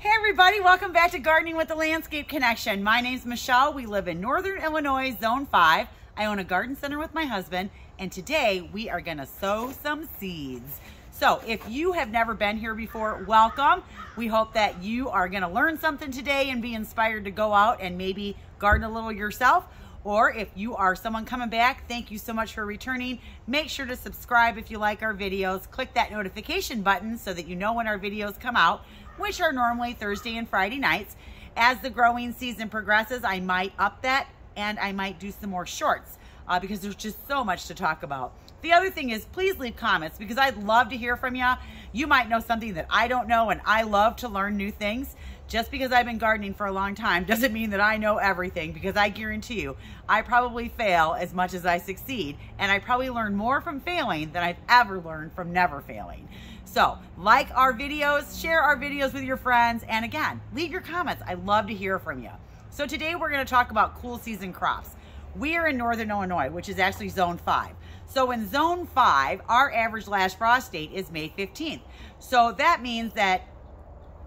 Hey everybody, welcome back to Gardening with the Landscape Connection. My name's Michelle. We live in Northern Illinois, Zone 5. I own a garden center with my husband, and today we are gonna sow some seeds. So if you have never been here before, welcome. We hope that you are gonna learn something today and be inspired to go out and maybe garden a little yourself. Or if you are someone coming back, thank you so much for returning. Make sure to subscribe if you like our videos. Click that notification button so that you know when our videos come out, which are normally Thursday and Friday nights. As the growing season progresses, I might up that and I might do some more shorts because there's just so much to talk about. The other thing is, please leave comments because I'd love to hear from you. You might know something that I don't know, and I love to learn new things. Just because I've been gardening for a long time doesn't mean that I know everything, because I guarantee you, I probably fail as much as I succeed, and I probably learn more from failing than I've ever learned from never failing. So, like our videos, share our videos with your friends, and again, leave your comments. I love to hear from you. So today we're gonna talk about cool season crops. We are in Northern Illinois, which is actually Zone 5. So in Zone 5, our average last frost date is May 15th. So that means that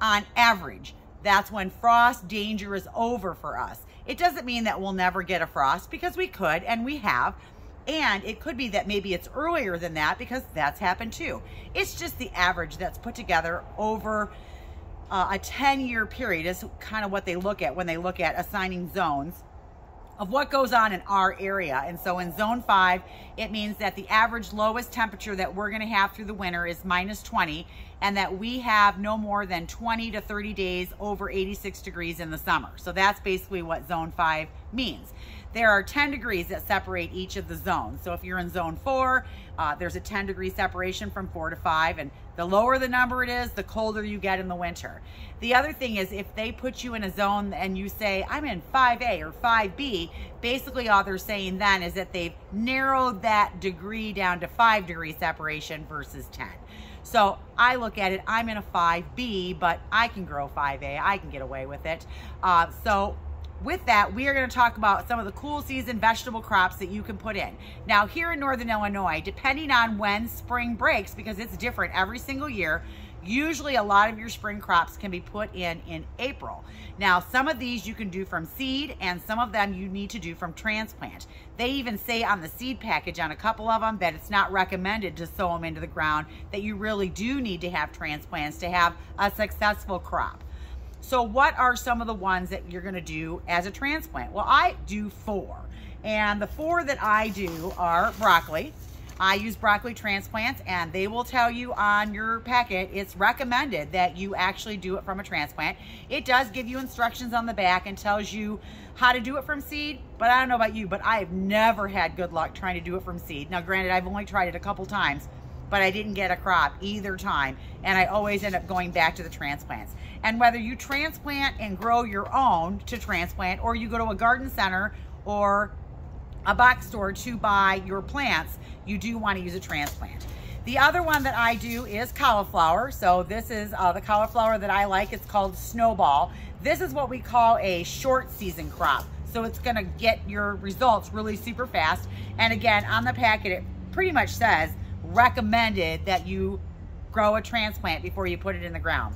on average, that's when frost danger is over for us. It doesn't mean that we'll never get a frost, because we could, and we have. And it could be that maybe it's earlier than that, because that's happened too. It's just the average that's put together over a 10-year period is kind of what they look at when they look at assigning zones of what goes on in our area. And so in Zone 5, it means that the average lowest temperature that we're gonna have through the winter is -20, and that we have no more than 20 to 30 days over 86 degrees in the summer. So that's basically what Zone 5 means. There are 10 degrees that separate each of the zones. So if you're in Zone 4, there's a 10-degree separation from 4 to 5, and the lower the number it is, the colder you get in the winter. The other thing is, if they put you in a zone and you say, I'm in 5A or 5B, basically all they're saying then is that they've narrowed that degree down to 5-degree separation versus 10. So I look at it, I'm in a 5B, but I can grow 5A, I can get away with it. So with that, we are going to talk about some of the cool season vegetable crops that you can put in. Now, here in Northern Illinois, depending on when spring breaks, because it's different every single year, usually a lot of your spring crops can be put in April. Now, some of these you can do from seed, and some of them you need to do from transplant. They even say on the seed package on a couple of them that it's not recommended to sow them into the ground, that you really do need to have transplants to have a successful crop. So what are some of the ones that you're gonna do as a transplant? Well, I do 4. And the 4 that I do are broccoli. I use broccoli transplants, and they will tell you on your packet, it's recommended that you actually do it from a transplant. It does give you instructions on the back and tells you how to do it from seed, but I don't know about you, but I've never had good luck trying to do it from seed. Now, granted, I've only tried it a couple times, but I didn't get a crop either time, and I always end up going back to the transplants. And whether you transplant and grow your own to transplant, or you go to a garden center or a box store to buy your plants, you do want to use a transplant. The other one that I do is cauliflower. So this is the cauliflower that I like. It's called Snowball. This is what we call a short season crop. So it's gonna get your results really super fast. And again, on the packet, it pretty much says recommended that you grow a transplant before you put it in the ground.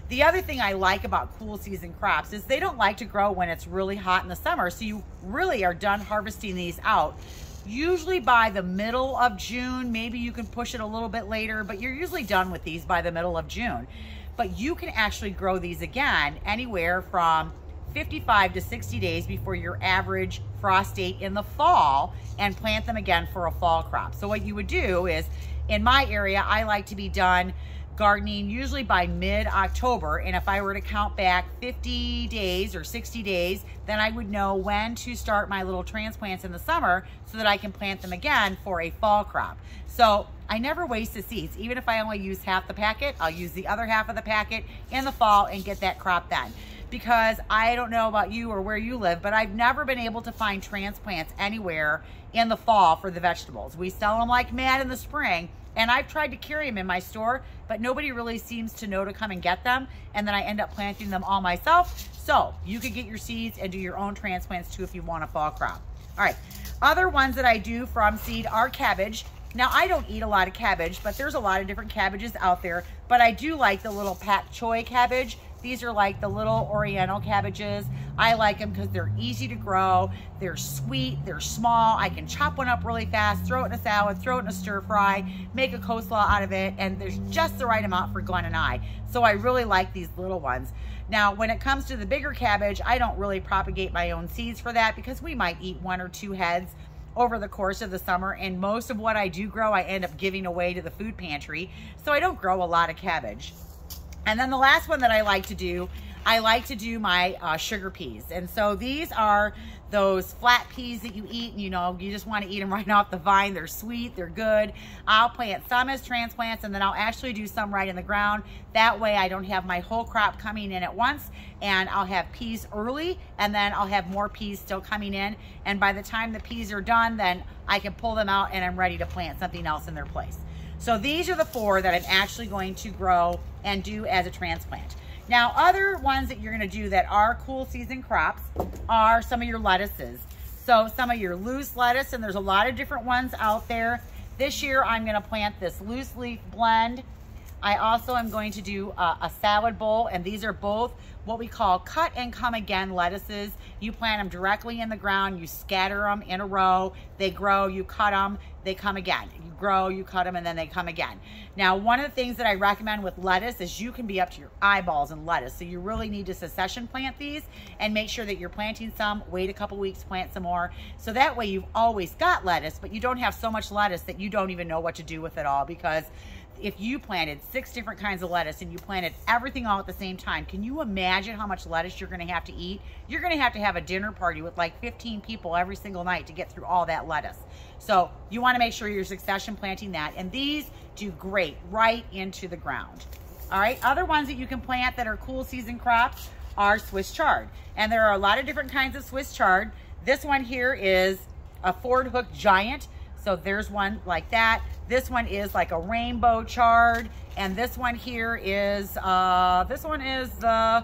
The other thing I like about cool season crops is they don't like to grow when it's really hot in the summer, so you really are done harvesting these out usually by the middle of June. Maybe you can push it a little bit later, but you're usually done with these by the middle of June. But you can actually grow these again anywhere from 55 to 60 days before your average frost date in the fall, and plant them again for a fall crop. So what you would do is, in my area, I like to be done gardening usually by mid-October, and if I were to count back 50 days or 60 days, then I would know when to start my little transplants in the summer so that I can plant them again for a fall crop. So I never waste the seeds. Even if I only use half the packet, I'll use the other half of the packet in the fall and get that crop then. Because I don't know about you or where you live, but I've never been able to find transplants anywhere in the fall for the vegetables. We sell them like mad in the spring, and I've tried to carry them in my store, but nobody really seems to know to come and get them, and then I end up planting them all myself. So you could get your seeds and do your own transplants too if you want a fall crop. All right, other ones that I do from seed are cabbage. Now, I don't eat a lot of cabbage, but there's a lot of different cabbages out there, but I do like the little pak choi cabbage. These are like the little Oriental cabbages. I like them because they're easy to grow. They're sweet, they're small. I can chop one up really fast, throw it in a salad, throw it in a stir fry, make a coleslaw out of it, and there's just the right amount for Glenn and I. So I really like these little ones. Now, when it comes to the bigger cabbage, I don't really propagate my own seeds for that because we might eat 1 or 2 heads over the course of the summer, and most of what I do grow, I end up giving away to the food pantry. So I don't grow a lot of cabbage. And then the last one that I like to do my sugar peas. And so these are those flat peas that you eat, you know, you just want to eat them right off the vine. They're sweet, they're good. I'll plant some as transplants, and then I'll actually do some right in the ground. That way I don't have my whole crop coming in at once, and I'll have peas early, and then I'll have more peas still coming in. And by the time the peas are done, then I can pull them out and I'm ready to plant something else in their place. So these are the 4 that I'm actually going to grow and do as a transplant. Now, other ones that you're gonna do that are cool season crops are some of your lettuces. So some of your loose lettuce, and there's a lot of different ones out there. This year, I'm gonna plant this loose leaf blend. I also am going to do a salad bowl, and these are both what we call cut and come again lettuces. You plant them directly in the ground, you scatter them in a row, they grow, you cut them, they come again. You grow, you cut them, and then they come again. Now, one of the things that I recommend with lettuce is you can be up to your eyeballs in lettuce. So you really need to succession plant these and make sure that you're planting some, wait a couple weeks, plant some more. So that way you've always got lettuce, but you don't have so much lettuce that you don't even know what to do with it all, because if you planted 6 different kinds of lettuce and you planted everything all at the same time, can you imagine how much lettuce you're gonna have to eat? You're gonna have a dinner party with like 15 people every single night to get through all that lettuce. So you wanna make sure you're succession planting that, and these do great right into the ground. All right, other ones that you can plant that are cool season crops are Swiss chard. And there are a lot of different kinds of Swiss chard. This one here is a Ford Hook Giant. So there's one like that. This one is like a rainbow chard, and this one here is the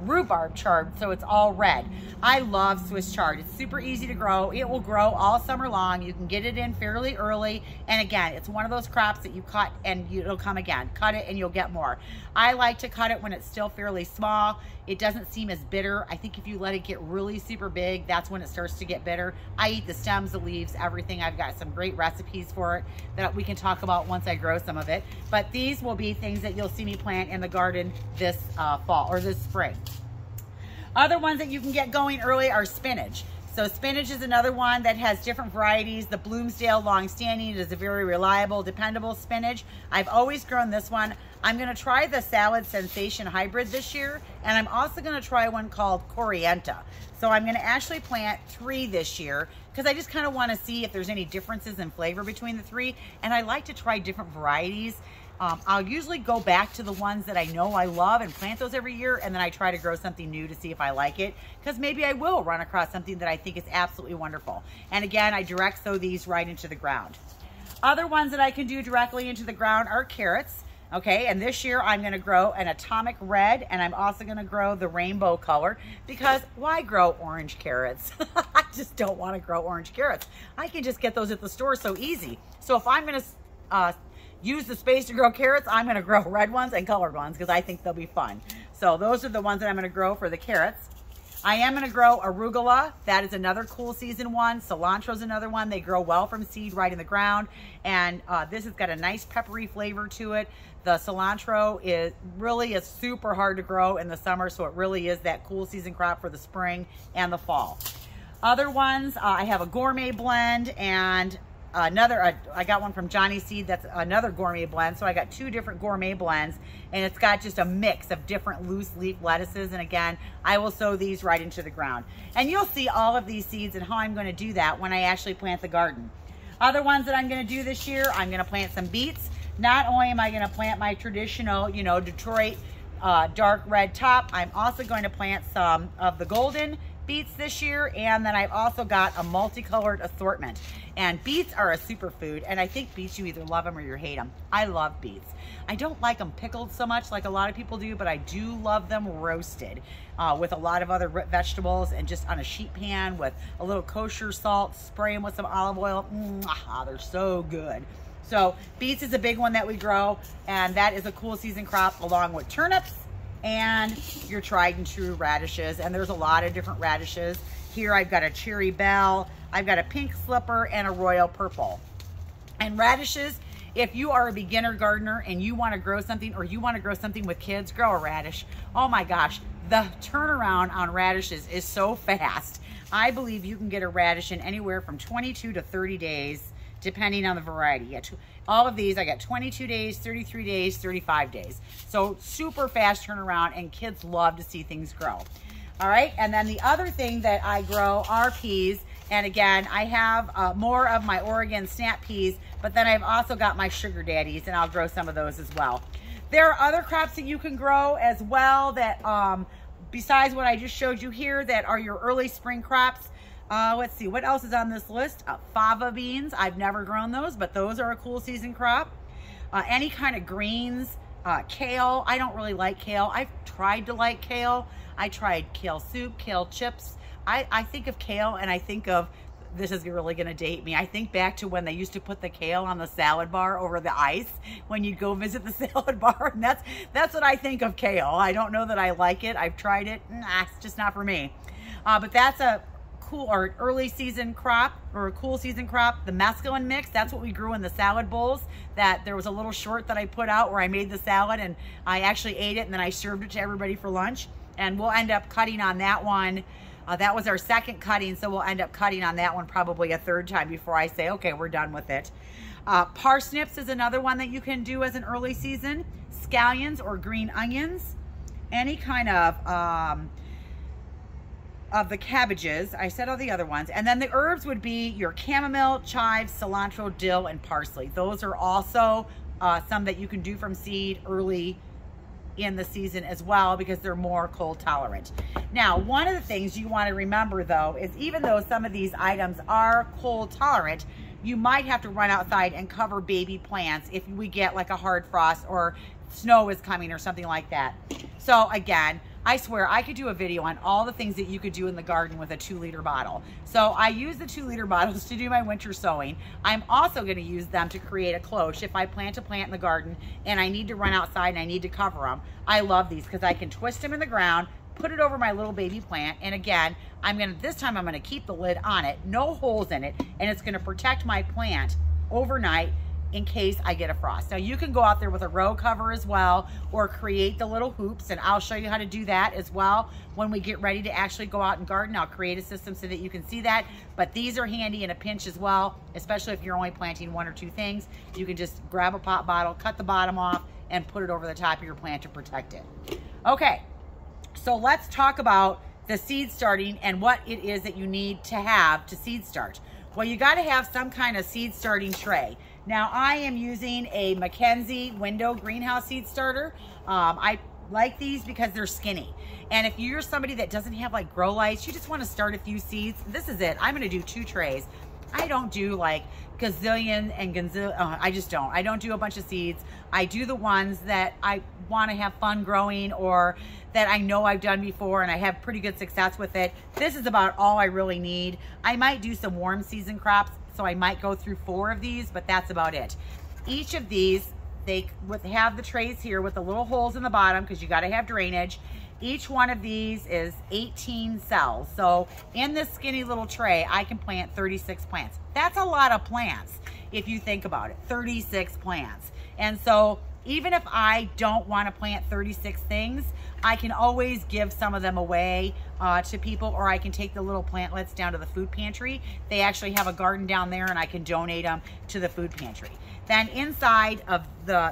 rhubarb chard, so it's all red. I love Swiss chard. It's super easy to grow. It will grow all summer long. You can get it in fairly early, and again, it's one of those crops that you cut and it'll come again. Cut it and you'll get more. I like to cut it when it's still fairly small. It doesn't seem as bitter. I think if you let it get really super big, that's when it starts to get bitter. I eat the stems, the leaves, everything. I've got some great recipes for it that we can talk about once I grow some of it. But these will be things that you'll see me plant in the garden this fall or this spring. Other ones that you can get going early are spinach. So spinach is another one that has different varieties. The Bloomsdale Longstanding is a very reliable, dependable spinach. I've always grown this one. I'm gonna try the Salad Sensation Hybrid this year, and I'm also gonna try one called Corienta. So I'm gonna actually plant 3 this year because I just kind of wanna see if there's any differences in flavor between the 3, and I like to try different varieties. I'll usually go back to the ones that I know I love and plant those every year, and then I try to grow something new to see if I like it, because maybe I will run across something that I think is absolutely wonderful. And again, I direct sow these right into the ground. Other ones that I can do directly into the ground are carrots. Okay, and this year I'm gonna grow an atomic red, and I'm also gonna grow the rainbow color, because why grow orange carrots? I just don't wanna grow orange carrots. I can just get those at the store so easy. So if I'm gonna use the space to grow carrots, I'm gonna grow red ones and colored ones because I think they'll be fun. So those are the ones that I'm gonna grow for the carrots. I am gonna grow arugula. That is another cool season one. Cilantro's another one. They grow well from seed right in the ground. And this has got a nice peppery flavor to it. The cilantro is super hard to grow in the summer, so it really is that cool season crop for the spring and the fall. Other ones, I have a gourmet blend, and I got one from Johnny Seed that's another gourmet blend. So I got 2 different gourmet blends, and it's got just a mix of different loose leaf lettuces. And again, I will sow these right into the ground. And you'll see all of these seeds and how I'm gonna do that when I actually plant the garden. Other ones that I'm gonna do this year, I'm gonna plant some beets. Not only am I gonna plant my traditional, Detroit dark red top, I'm also going to plant some of the golden beets this year, and then I've also got a multicolored assortment. And beets are a superfood, and I think beets, you either love them or you hate them. I love beets. I don't like them pickled so much like a lot of people do, but I do love them roasted with a lot of other vegetables, and just on a sheet pan with a little kosher salt, spray them with some olive oil. They're so good. So beets is a big one that we grow, and that is a cool season crop along with turnips and your tried and true radishes. And there's a lot of different radishes. Here I've got a cherry bell, I've got a pink slipper, and a royal purple. And radishes, if you are a beginner gardener and you want to grow something, or you want to grow something with kids, grow a radish. Oh my gosh, the turnaround on radishes is so fast. I believe you can get a radish in anywhere from 22 to 30 days, depending on the variety. Yeah, all of these, I got 22 days, 33 days, 35 days. So super fast turnaround, and kids love to see things grow. All right, and then the other thing that I grow are peas. And again, I have more of my Oregon snap peas, but then I've also got my sugar daddies, and I'll grow some of those as well. There are other crops that you can grow as well that, besides what I just showed you here, that are your early spring crops. Let's see, what else is on this list? Fava beans. I've never grown those, but those are a cool season crop. Any kind of greens. Kale. I don't really like kale. I've tried to like kale. I tried kale soup, kale chips. I think of kale and I think of, this is really gonna date me, I think back to when they used to put the kale on the salad bar over the ice when you'd go visit the salad bar, and that's what I think of kale. I don't know that I like it. I've tried it. It's just not for me. But that's a cool or early season crop, or a cool season crop. The mesclun mix, that's what we grew in the salad bowls. That there was a little short that I put out where I made the salad and I actually ate it, and then I served it to everybody for lunch. And we'll end up cutting on that one. That was our second cutting, so we'll end up cutting on that one probably a third time before I say, okay, we're done with it. Parsnips is another one that you can do as an early season. Scallions or green onions. Any kind of the cabbages. I said all the other ones. And then the herbs would be your chamomile, chives, cilantro, dill, and parsley. Those are also some that you can do from seed early in the season as well, because they're more cold tolerant. Now, one of the things you want to remember though is, even though some of these items are cold tolerant, you might have to run outside and cover baby plants if we get like a hard frost or snow is coming or something like that. So again, I swear I could do a video on all the things that you could do in the garden with a 2-liter bottle. So I use the 2-liter bottles to do my winter sowing. I'm also going to use them to create a cloche if I plant a plant in the garden and I need to run outside and I need to cover them. I love these because I can twist them in the ground, put it over my little baby plant, and again, this time I'm gonna keep the lid on it, no holes in it, and it's gonna protect my plant overnight in case I get a frost. Now you can go out there with a row cover as well, or create the little hoops, and I'll show you how to do that as well. When we get ready to actually go out and garden, I'll create a system so that you can see that. But these are handy in a pinch as well, especially if you're only planting 1 or 2 things. You can just grab a pop bottle, cut the bottom off, and put it over the top of your plant to protect it. Okay, so let's talk about the seed starting and what it is that you need to have to seed start. Well, you got to have some kind of seed starting tray. Now, I am using a Mackenzie window greenhouse seed starter. I like these because they're skinny. And if you're somebody that doesn't have like grow lights, you just want to start a few seeds, this is it. I'm going to do 2 trays. I don't do like gazillion and gazillion. I just don't. I don't do a bunch of seeds. I do the ones that I want to have fun growing, or that I know I've done before and I have pretty good success with it. This is about all I really need. I might do some warm season crops, so I might go through 4 of these, but that's about it. Each of these, they would have the trays here with the little holes in the bottom because you got to have drainage. Each one of these is 18 cells. So in this skinny little tray, I can plant 36 plants. That's a lot of plants if you think about it, 36 plants. And so even if I don't want to plant 36 things, I can always give some of them away to people, or I can take the little plantlets down to the food pantry. They actually have a garden down there and I can donate them to the food pantry. Then inside of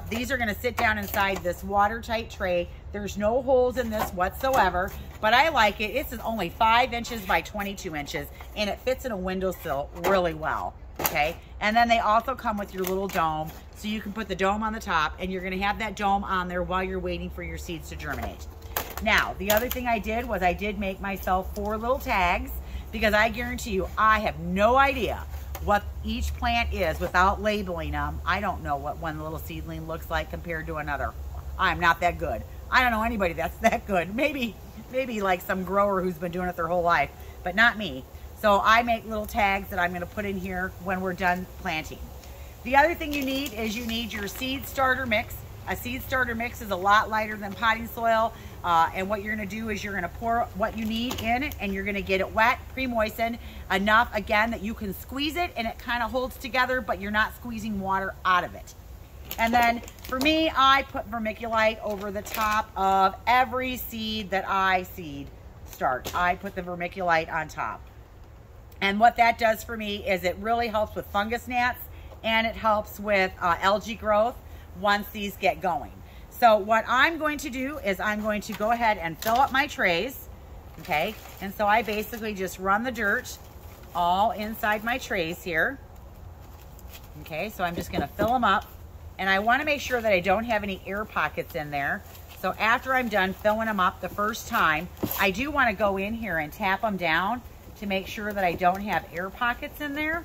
these are gonna sit down inside this watertight tray. There's no holes in this whatsoever, but I like it. This is only 5 inches by 22 inches and it fits in a windowsill really well, okay? And then they also come with your little dome, so you can put the dome on the top and you're gonna have that dome on there while you're waiting for your seeds to germinate. Now, the other thing I did was I did make myself 4 little tags, because I guarantee you, I have no idea what each plant is without labeling them. I don't know what one little seedling looks like compared to another. I'm not that good. I don't know anybody that's that good. Maybe like some grower who's been doing it their whole life, but not me. So I make little tags that I'm gonna put in here when we're done planting. The other thing you need is you need your seed starter mix. A seed starter mix is a lot lighter than potting soil. And what you're gonna do is you're gonna pour what you need in it, and you're gonna get it wet, pre-moistened, enough, again, that you can squeeze it and it kind of holds together, but you're not squeezing water out of it. And then for me, I put vermiculite over the top of every seed that I seed start. I put the vermiculite on top. And what that does for me is it really helps with fungus gnats, and it helps with algae growth once these get going. So what I'm going to do is I'm going to go ahead and fill up my trays, okay? And so I basically just run the dirt all inside my trays here. Okay, so I'm just gonna fill them up, and I wanna make sure that I don't have any air pockets in there. So after I'm done filling them up the first time, I do wanna go in here and tap them down to make sure that I don't have air pockets in there.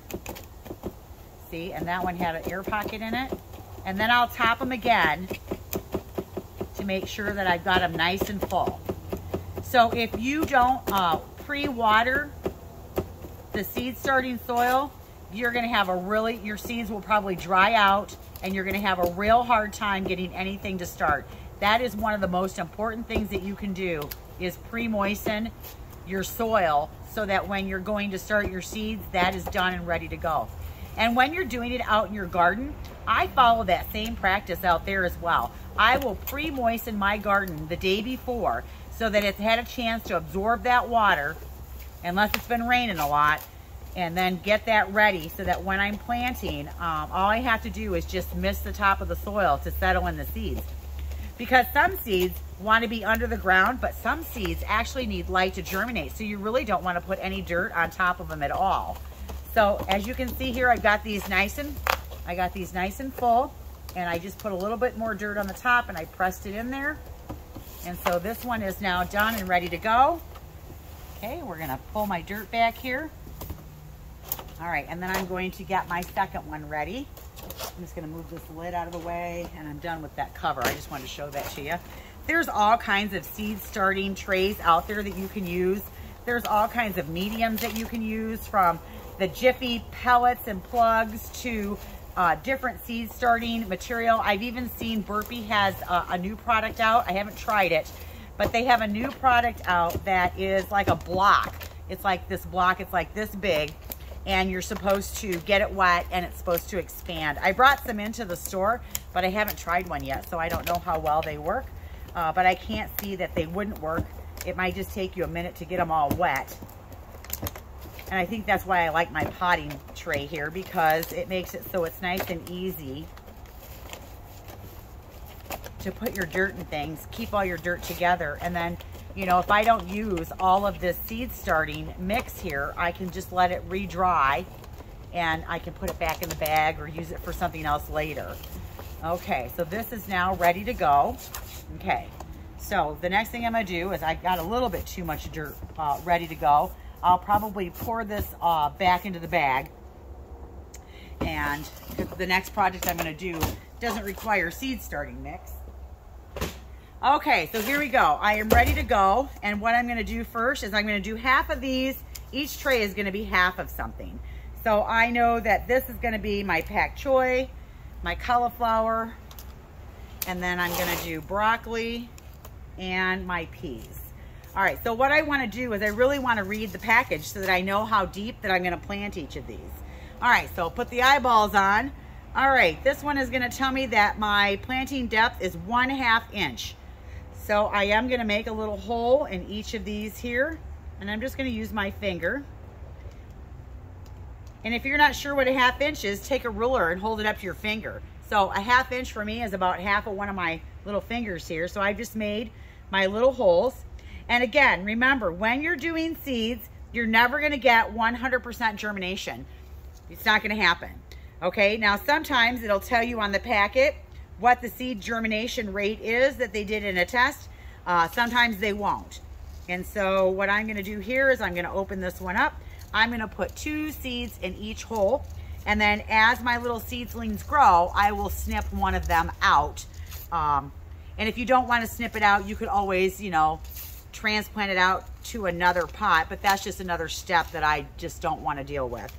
See, and that one had an air pocket in it. And then I'll tap them again to make sure that I've got them nice and full. So if you don't pre-water the seed starting soil, you're gonna have your seeds will probably dry out, and you're gonna have a real hard time getting anything to start. That is one of the most important things that you can do, is pre-moisten your soil so that when you're going to start your seeds, that is done and ready to go. And when you're doing it out in your garden, I follow that same practice out there as well. I will pre-moisten my garden the day before so that it's had a chance to absorb that water, unless it's been raining a lot, and then get that ready so that when I'm planting, all I have to do is just mist the top of the soil to settle in the seeds. Because some seeds want to be under the ground, but some seeds actually need light to germinate, so you really don't want to put any dirt on top of them at all. So as you can see here, I got these nice and full, and I just put a little bit more dirt on the top and I pressed it in there. And so this one is now done and ready to go. Okay, we're gonna pull my dirt back here. All right, and then I'm going to get my second one ready. I'm just gonna move this lid out of the way, and I'm done with that cover. I just wanted to show that to you. There's all kinds of seed starting trays out there that you can use. There's all kinds of mediums that you can use, from the Jiffy pellets and plugs to different seed starting material. I've even seen Burpee has a new product out. I haven't tried it, but they have a new product out that is like a block. It's like this block, it's like this big, and you're supposed to get it wet and it's supposed to expand. I brought some into the store, but I haven't tried one yet, so I don't know how well they work, but I can't see that they wouldn't work. It might just take you a minute to get them all wet. And I think that's why I like my potting tray here, because it makes it so it's nice and easy to put your dirt and things, keep all your dirt together. And then, you know, if I don't use all of this seed starting mix here, I can just let it re-dry and I can put it back in the bag or use it for something else later. Okay, so this is now ready to go. Okay, so the next thing I'm gonna do is, I got a little bit too much dirt ready to go. I'll probably pour this back into the bag. And the next project I'm gonna do doesn't require seed starting mix. Okay, so here we go. I am ready to go. And what I'm gonna do first is I'm gonna do half of these. Each tray is gonna be half of something. So I know that this is gonna be my pak choi, my cauliflower, and then I'm gonna do broccoli and my peas. All right, so what I wanna do is I really wanna read the package so that I know how deep that I'm gonna plant each of these. All right, so put the eyeballs on. All right, this one is gonna tell me that my planting depth is 1/2 inch. So I am gonna make a little hole in each of these here, and I'm just gonna use my finger. And if you're not sure what 1/2 inch is, take a ruler and hold it up to your finger. So 1/2 inch for me is about half of one of my little fingers here. So I've just made my little holes. And again, remember, when you're doing seeds, you're never gonna get 100% germination. It's not gonna happen, okay? Now, sometimes it'll tell you on the packet what the seed germination rate is that they did in a test. Sometimes they won't. And so what I'm gonna do here is I'm gonna open this one up. I'm gonna put 2 seeds in each hole. And then as my little seedlings grow, I will snip one of them out. And if you don't wanna snip it out, you could always, you know, transplant it out to another pot, but that's just another step that I just don't wanna deal with.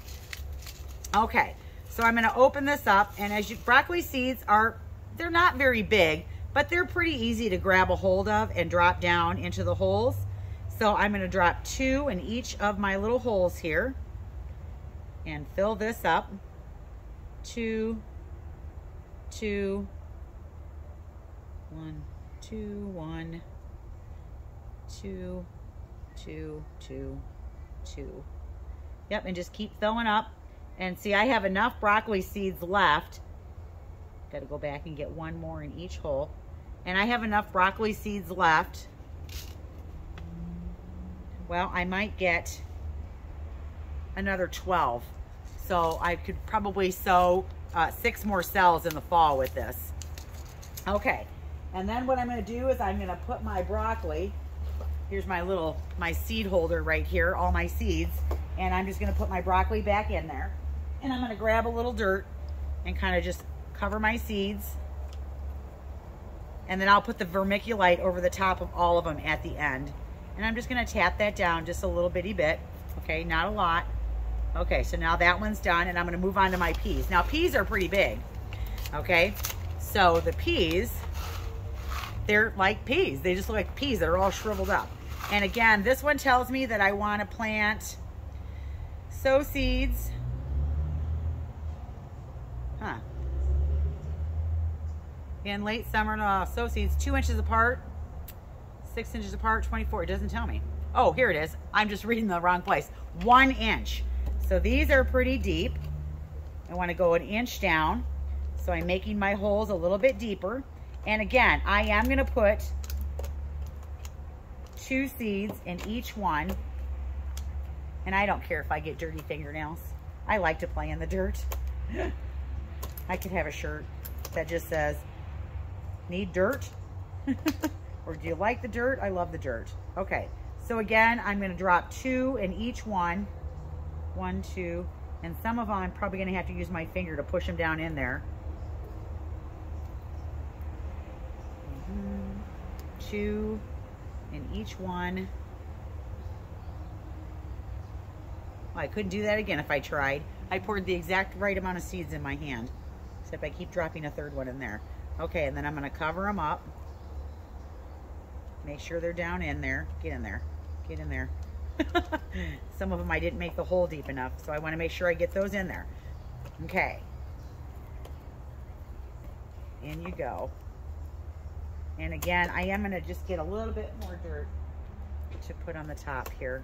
Okay, so I'm gonna open this up, and as broccoli seeds are they're not very big, but they're pretty easy to grab a hold of and drop down into the holes. So I'm going to drop 2 in each of my little holes here and fill this up. 2, 2, 1, 2, 1, 2, 2, 2, 2. Yep, and just keep filling up. And see, I have enough broccoli seeds left. Got to go back and get 1 more in each hole. And I have enough broccoli seeds left. Well, I might get another 12. So I could probably sow 6 more cells in the fall with this. Okay, and then what I'm going to do is I'm going to put my broccoli, here's my seed holder right here, all my seeds, and I'm just going to put my broccoli back in there. And I'm going to grab a little dirt and kind of just cover my seeds. And then I'll put the vermiculite over the top of all of them at the end. And I'm just going to tap that down just a little bitty bit. Okay, not a lot. Okay, so now that one's done, and I'm going to move on to my peas. Now, peas are pretty big. Okay, so the peas, they're like peas. They just look like peas that are all shriveled up. And again, this one tells me that I want to sow seeds. In late summer, sow seeds 2 inches apart, 6 inches apart, 24. It doesn't tell me. Oh, here it is. I'm just reading the wrong place. 1 inch. So these are pretty deep. I want to go 1 inch down. So I'm making my holes a little bit deeper. And again, I am going to put 2 seeds in each one. And I don't care if I get dirty fingernails. I like to play in the dirt. I could have a shirt that just says, need dirt? Or do you like the dirt? I love the dirt. Okay, so again, I'm going to drop 2 in each one. 1, 2, and some of them I'm probably going to have to use my finger to push them down in there. 2 in each one. Well, I couldn't do that again if I tried. I poured the exact right amount of seeds in my hand, except I keep dropping a 3rd one in there. Okay, and then I'm going to cover them up. Make sure they're down in there. Get in there. Get in there. Some of them I didn't make the hole deep enough, so I want to make sure I get those in there. Okay. In you go. And again, I am going to just get a little bit more dirt to put on the top here.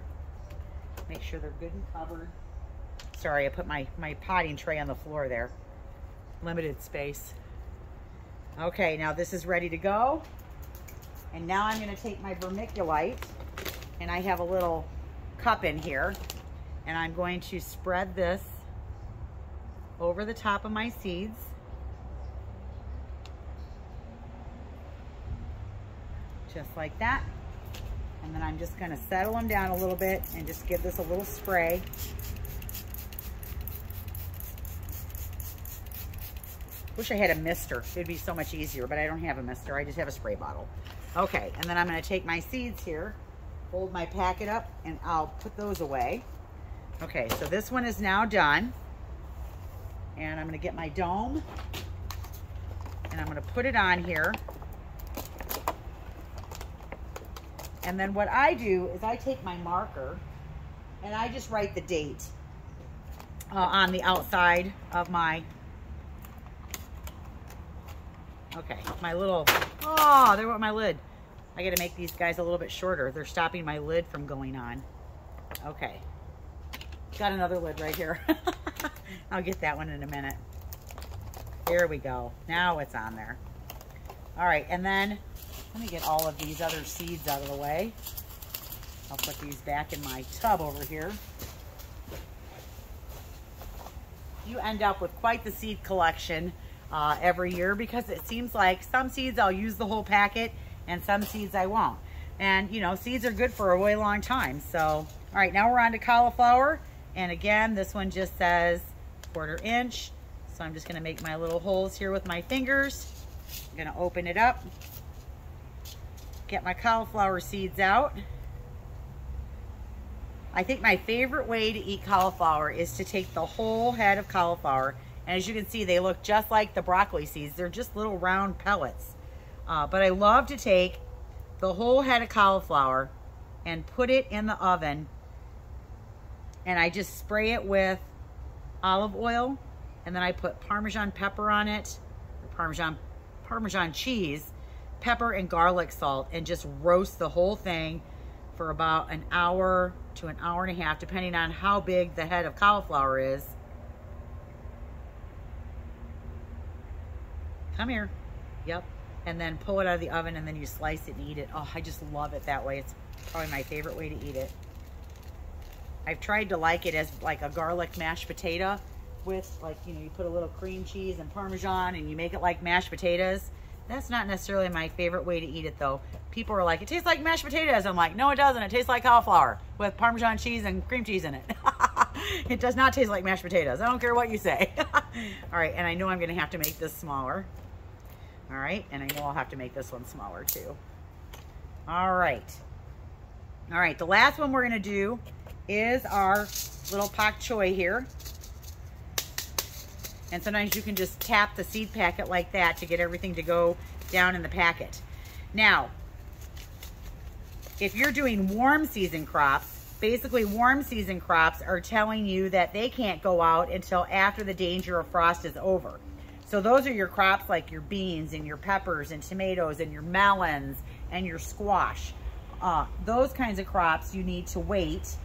Make sure they're good and covered. Sorry, I put my potting tray on the floor there. Limited space. Okay, now this is ready to go. And now I'm going to take my vermiculite, and I have a little cup in here, and I'm going to spread this over the top of my seeds. Just like that. And then I'm just going to settle them down a little bit and just give this a little spray. Wish I had a mister. It would be so much easier, but I don't have a mister. I just have a spray bottle. Okay, and then I'm going to take my seeds here, hold my packet up, and I'll put those away. Okay, so this one is now done. And I'm going to get my dome, and I'm going to put it on here. And then what I do is I take my marker, and I just write the date on the outside of my... Okay, my little, oh, there went my lid. I gotta make these guys a little bit shorter. They're stopping my lid from going on. Okay, got another lid right here. I'll get that one in a minute. Here we go. Now it's on there. All right, and then let me get all of these other seeds out of the way. I'll put these back in my tub over here. You end up with quite the seed collection every year, because it seems like some seeds I'll use the whole packet and some seeds I won't. And you know, seeds are good for a really long time. So, all right, now we're on to cauliflower. And again, this one just says 1/4 inch. So I'm just gonna make my little holes here with my fingers. I'm gonna open it up, get my cauliflower seeds out. I think my favorite way to eat cauliflower is to take the whole head of cauliflower And as you can see, they look just like the broccoli seeds. They're just little round pellets. But I love to take the whole head of cauliflower and put it in the oven. And I just spray it with olive oil. And then I put Parmesan pepper on it, Parmesan cheese, pepper and garlic salt, and just roast the whole thing for about an hour to an hour and a half, depending on how big the head of cauliflower is. Come here. Yep. And then pull it out of the oven, and then you slice it and eat it. Oh, I just love it that way. It's probably my favorite way to eat it. I've tried to like it as like a garlic mashed potato with, like, you know, you put a little cream cheese and Parmesan and you make it like mashed potatoes. That's not necessarily my favorite way to eat it, though. People are like, it tastes like mashed potatoes. I'm like, no, it doesn't. It tastes like cauliflower with Parmesan cheese and cream cheese in it. It does not taste like mashed potatoes. I don't care what you say. All right, and I know I'm going to have to make this smaller. All right, and I know I'll have to make this one smaller too. All right. All right, the last one we're going to do is our little pak choi here. And sometimes you can just tap the seed packet like that to get everything to go down in the packet. Now, if you're doing warm season crops, basically warm season crops are telling you that they can't go out until after the danger of frost is over. So those are your crops like your beans and your peppers and tomatoes and your melons and your squash. Those kinds of crops you need to wait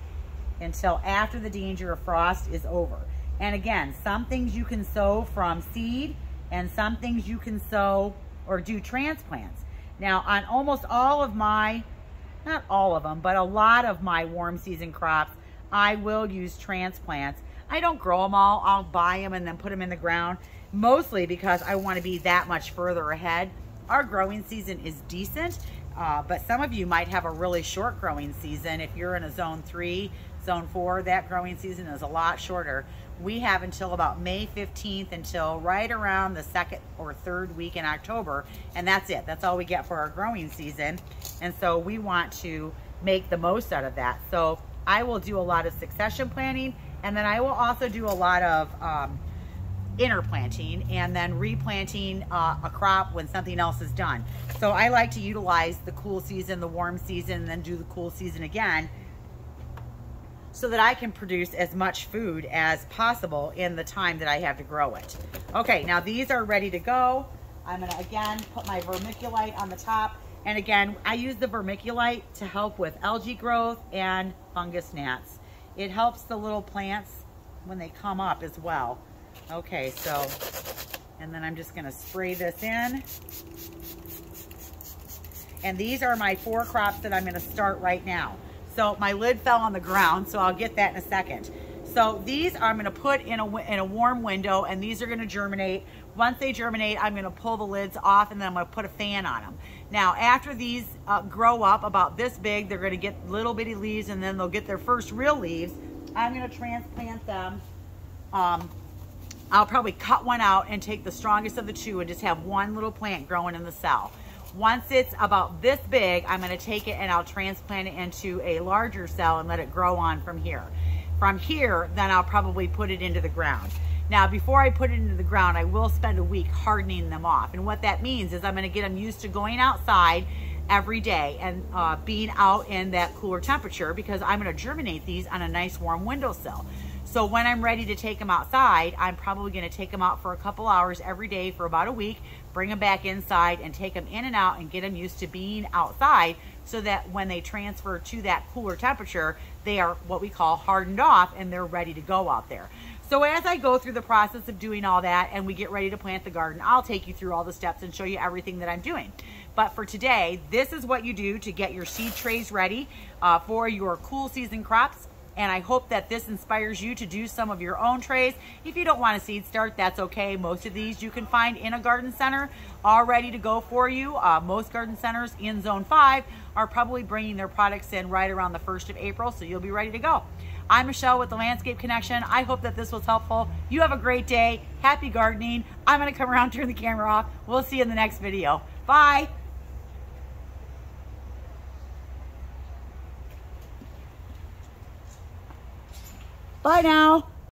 until after the danger of frost is over. And again, some things you can sow from seed and some things you can sow or do transplants. Now, on almost all of my, not all of them, but a lot of my warm season crops, I will use transplants. I don't grow them all. I'll buy them and then put them in the ground, mostly because I want to be that much further ahead. Our growing season is decent, but some of you might have a really short growing season. If you're in a zone 3, zone 4, that growing season is a lot shorter. We have until about May 15th until right around the 2nd or 3rd week in October, and that's it. That's all we get for our growing season, and so we want to make the most out of that. So I will do a lot of succession planting, and then I will also do a lot of interplanting and then replanting a crop when something else is done. So I like to utilize the cool season, the warm season, and then do the cool season again, so that I can produce as much food as possible in the time that I have to grow it. Okay, now these are ready to go. I'm gonna again put my vermiculite on the top. And again, I use the vermiculite to help with algae growth and fungus gnats. It helps the little plants when they come up as well. Okay, so, and then I'm just gonna spray this in. And these are my 4 crops that I'm gonna start right now. So my lid fell on the ground, so I'll get that in a second. So these I'm gonna put in a warm window, and these are gonna germinate. Once they germinate, I'm gonna pull the lids off, and then I'm gonna put a fan on them. Now, after these grow up about this big, they're gonna get little bitty leaves, and then they'll get their first real leaves. I'm gonna transplant them. I'll probably cut one out and take the strongest of the 2 and just have one little plant growing in the cell. Once it's about this big, I'm gonna take it and I'll transplant it into a larger cell and let it grow on from here. From here, then I'll probably put it into the ground. Now, before I put it into the ground, I will spend a week hardening them off. And what that means is I'm gonna get them used to going outside every day and being out in that cooler temperature, because I'm gonna germinate these on a nice warm windowsill. So when I'm ready to take them outside, I'm probably gonna take them out for a couple hours every day for about a week, bring them back inside and take them in and out and get them used to being outside, so that when they transfer to that cooler temperature, they are what we call hardened off and they're ready to go out there. So as I go through the process of doing all that and we get ready to plant the garden, I'll take you through all the steps and show you everything that I'm doing. But for today, this is what you do to get your seed trays ready for your cool season crops. And I hope that this inspires you to do some of your own trays. If you don't want a seed start, that's okay. Most of these you can find in a garden center all ready to go for you. Most garden centers in Zone 5 are probably bringing their products in right around the 1st of April, so you'll be ready to go. I'm Michelle with the Landscape Connection. I hope that this was helpful. You have a great day. Happy gardening. I'm gonna come around, turn the camera off. We'll see you in the next video. Bye. Bye now.